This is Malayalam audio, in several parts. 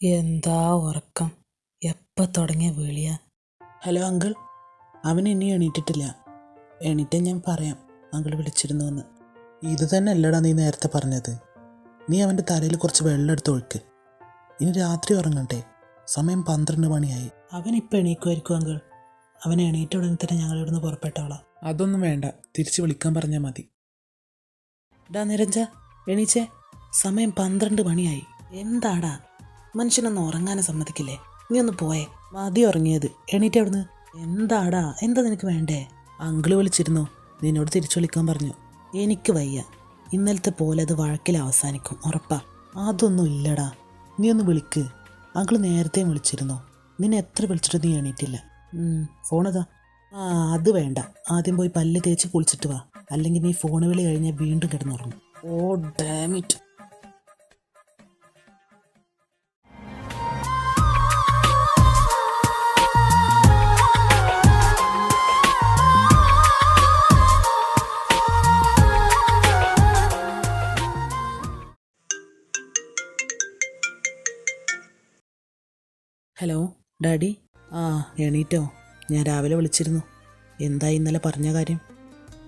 എന്താ ഉറക്കം, എപ്പോൾ തുടങ്ങിയ വിളിയാ? ഹലോ അങ്കിൾ, അവൻ ഇനി എണീറ്റിട്ടില്ല. എണീറ്റേ ഞാൻ പറയാം അങ്കിൾ വിളിച്ചിരുന്നു എന്ന്. ഇത് തന്നെ അല്ലടാ നീ നേരത്തെ പറഞ്ഞത്. നീ അവൻ്റെ തലയിൽ കുറച്ച് വെള്ളം എടുത്ത് ഒഴിക്ക്. ഇനി രാത്രി ഉറങ്ങട്ടെ, സമയം 12 മണിയായി. അവനിപ്പോൾ എണീക്കുമായിരിക്കും അങ്കിൾ. അവൻ എണീറ്റ ഉടനെ തന്നെ ഞങ്ങൾ ഇവിടുന്ന് പുറപ്പെട്ടോളാം. അതൊന്നും വേണ്ട, തിരിച്ച് വിളിക്കാൻ പറഞ്ഞാൽ മതി. ഡാ നിരഞ്ജ, എണീച്ചേ, സമയം 12 മണിയായി. എന്താടാ, മനുഷ്യനൊന്ന് ഉറങ്ങാനും സമ്മതിക്കില്ലേ? നീ ഒന്ന് പോയേ, മതി ഉറങ്ങിയത്. എണീറ്റ് അവിടുന്ന്. എന്താടാ, എന്താ നിനക്ക് വേണ്ടേ? അങ്കിള് വിളിച്ചിരുന്നു, നിന്നോട് തിരിച്ചു വിളിക്കാൻ പറഞ്ഞു. എനിക്ക് വയ്യ, ഇന്നലത്തെ പോലെ അത് വഴക്കിൽ അവസാനിക്കും, ഉറപ്പാ. അതൊന്നും ഇല്ലടാ, നീ ഒന്ന് വിളിക്ക്. അങ്കിള് നേരത്തെ വിളിച്ചിരുന്നു, നിന്നെ എത്ര വിളിച്ചിട്ട് നീ എണീറ്റില്ല. ഫോണതാ. അത് വേണ്ട, ആദ്യം പോയി പല്ല് തേച്ച് കുളിച്ചിട്ട് വാ, അല്ലെങ്കിൽ നീ ഫോൺ വിളി കഴിഞ്ഞാൽ വീണ്ടും കിടന്നുറങ്ങും. Oh damn it. Hello daddy. എണീറ്റോ? ഞാൻ രാവിലെ വിളിച്ചിരുന്നു. എന്താ ഇന്നലെ പറഞ്ഞ കാര്യം?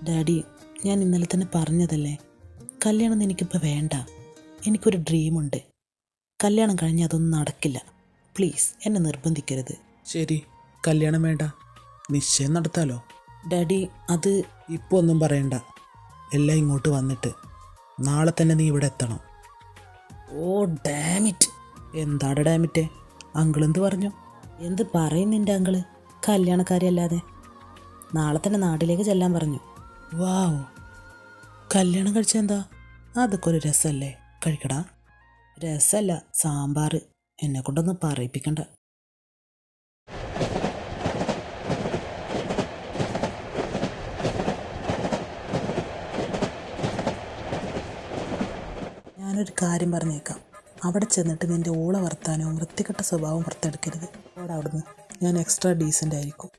ഡാഡി, ഞാൻ ഇന്നലെ തന്നെ പറഞ്ഞതല്ലേ, കല്യാണം എനിക്കിപ്പോൾ വേണ്ട. എനിക്കൊരു ഡ്രീമുണ്ട്. കല്യാണം കഴിഞ്ഞാൽ അതൊന്നും നടക്കില്ല. പ്ലീസ് എന്നെ നിർബന്ധിക്കരുത്. ശരി, കല്യാണം വേണ്ട, നിശ്ചയം നടത്താലോ. ഡാഡി, അത് ഇപ്പോൾ ഒന്നും പറയണ്ട. എല്ലാം ഇങ്ങോട്ട് വന്നിട്ട് നാളെ തന്നെ നീ ഇവിടെ എത്തണം. ഓ ഡാമിറ്റ്. എന്താടാ ഡാമിറ്റ്? അങ്കിളെന്ത് പറഞ്ഞു? എന്ത് പറയുന്നിൻ്റെ അങ്കിള്? കല്യാണക്കാരിയല്ലാതെ നാളെ തന്നെ നാട്ടിലേക്ക് ചെല്ലാൻ പറഞ്ഞു. വാവ്, കല്യാണം കഴിച്ച എന്താ? അതൊക്കെ ഒരു രസമല്ലേ, കഴിക്കടാ. രസമല്ല, സാമ്പാർ. എന്നെ കൊണ്ടൊന്നും പറയിപ്പിക്കണ്ട. ഞാനൊരു കാര്യം പറഞ്ഞേക്കാം, അവിടെ ചെന്നിട്ട് നിൻ്റെ ഓള വർത്താനവും വൃത്തികെട്ട സ്വഭാവം പുറത്തെടുക്കരുത്. അവിടെ അവിടുന്ന് ഞാൻ എക്സ്ട്രാ ഡീസൻ്റ് ആയിരിക്കും.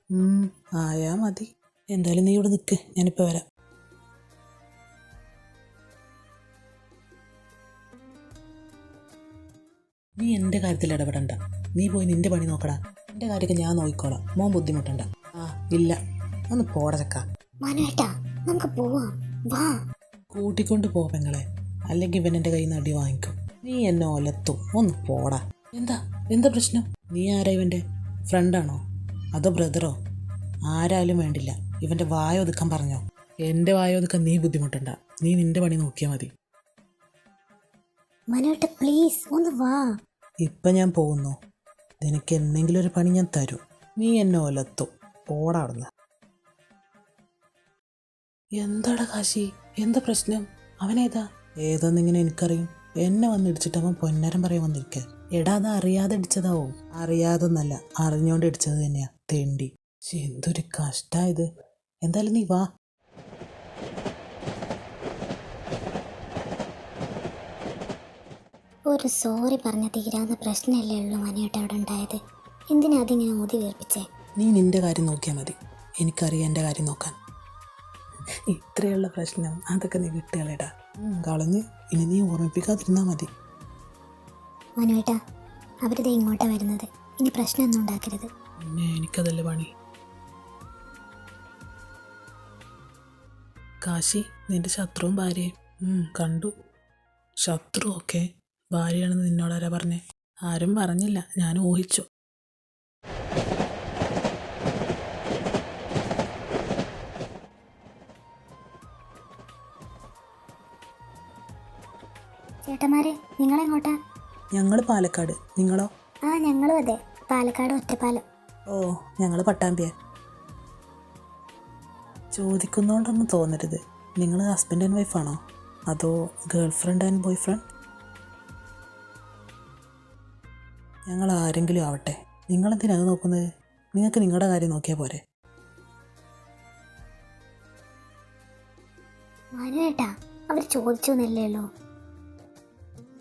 ആയാ മതി. എന്തായാലും നീ ഇവിടെ നിൽക്ക്, ഞാനിപ്പോൾ വരാം. നീ എൻ്റെ കാര്യത്തിൽ ഇടപെടണ്ട. നീ പോയി നിൻ്റെ പണി നോക്കടാ. എൻ്റെ കാര്യമൊക്കെ ഞാൻ നോക്കിക്കോളാം. മോൻ ബുദ്ധിമുട്ടണ്ട. ഇല്ല, ഒന്ന് പോടച്ചക്ക. നമുക്ക് പോവാം, വാ. കൂട്ടിക്കൊണ്ട് പോ പെങ്ങളെ, അല്ലെങ്കിൽ ഇവൻ എൻ്റെ കയ്യിൽ നിന്ന് അടി വാങ്ങിക്കും. നീ എന്നെ ഒലത്തും. ഒന്ന് പോടാ. എന്താ പ്രശ്നം? നീ ആരാ? ഇവൻ്റെ ഫ്രണ്ടാണോ അതോ ബ്രദറോ? ആരായാലും വേണ്ടില്ല, ഇവൻ്റെ വായ ഒതുക്കാൻ പറഞ്ഞോ. എൻ്റെ വായ ഒതുക്കാൻ നീ ബുദ്ധിമുട്ടണ്ട. നീ നിൻ്റെ പണി നോക്കിയാൽ മതി. മനോട്ട് പ്ലീസ് ഒന്ന് വാ. ഇപ്പം ഞാൻ പോകുന്നു. നിനക്ക് എന്തെങ്കിലും ഒരു പണി ഞാൻ തരും. നീ എന്നെ ഒലത്തും. പോടാ അവിടുന്ന്. എന്താടാ കാശി, എന്താ പ്രശ്നം? അവനേതാ? ഏതാന്നിങ്ങനെ എനിക്കറിയും. എന്നെ വന്നിടിച്ചിട്ട് അവൻ പൊന്നരം പറയാൻ വന്നിരിക്കുക. എടാ, അത് അറിയാതെ ഇടിച്ചതാവും. അറിയാതൊന്നല്ല, അറിഞ്ഞോണ്ട് ഇടിച്ചത് തന്നെയാ, തെണ്ടി. എന്തൊരു കഷ്ടായത്. എന്തായാലും നീ വാ. ഒരു സോറി പറഞ്ഞ തീരാവുന്ന പ്രശ്നമല്ലേ ഉള്ളൂ മനോട്ട് അവിടെ ഉണ്ടായത്. എന്തിനാ അതിങ്ങനെ ഊതി വീർപ്പിച്ചേ? നീ നിന്റെ കാര്യം നോക്കിയാൽ മതി, എനിക്കറിയാം എൻ്റെ കാര്യം നോക്കാൻ. ഇത്രയുള്ള പ്രശ്നം അതൊക്കെ നീ വിട്ടുകളയടാ. കളഞ്ഞ് ഇനി നീ ഓർമ്മിപ്പിക്കാതിരുന്നാൽ മതി. മനോട്ടാ, അവരിത് ഇങ്ങോട്ടാണ് വരുന്നത്. ഇനി പ്രശ്നമൊന്നും ഉണ്ടാക്കരുത്. പിന്നെ എനിക്കതല്ലേ പണി. കാശി, നിന്റെ ശത്രുവും ഭാര്യയും കണ്ടു. ശത്രു ഓക്കെ, ഭാര്യയാണെന്ന് നിന്നോടാരാ പറഞ്ഞേ? ആരും പറഞ്ഞില്ല, ഞാൻ ഊഹിച്ചു. ചേട്ടന്മാരെ, നിങ്ങളെങ്ങോട്ടാ? ഞങ്ങൾ പാലക്കാട്. നിങ്ങളോ? ഞങ്ങളും അതെ, പാലക്കാട് ഒറ്റപ്പാലം. ഓ, ഞങ്ങൾ പട്ടാമ്പിയ. ചോദിക്കുന്നോണ്ടൊന്നും തോന്നരുത്, നിങ്ങൾ ഹസ്ബൻഡ് ആൻഡ് വൈഫാണോ അതോ girl friend and boy friend? ഞങ്ങൾ ആരെങ്കിലും ആവട്ടെ, നിങ്ങളെന്തിനാ അത് നോക്കുന്നത്? നിങ്ങൾക്ക് നിങ്ങളുടെ കാര്യം നോക്കിയാൽ പോരെ? മനുവേട്ടാ, അവർ ചോദിച്ചു എന്നല്ലേ ഉള്ളൂ.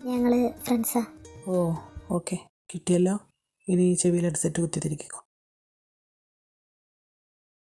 ഞങ്ങൾ ഫ്രണ്ട്സാ. ഓ ഓക്കെ, കിട്ടിയല്ലോ. ഇനി ചെവിയിൽ ഹെഡ്സെറ്റ് കുത്തിത്തിരിക്കോ.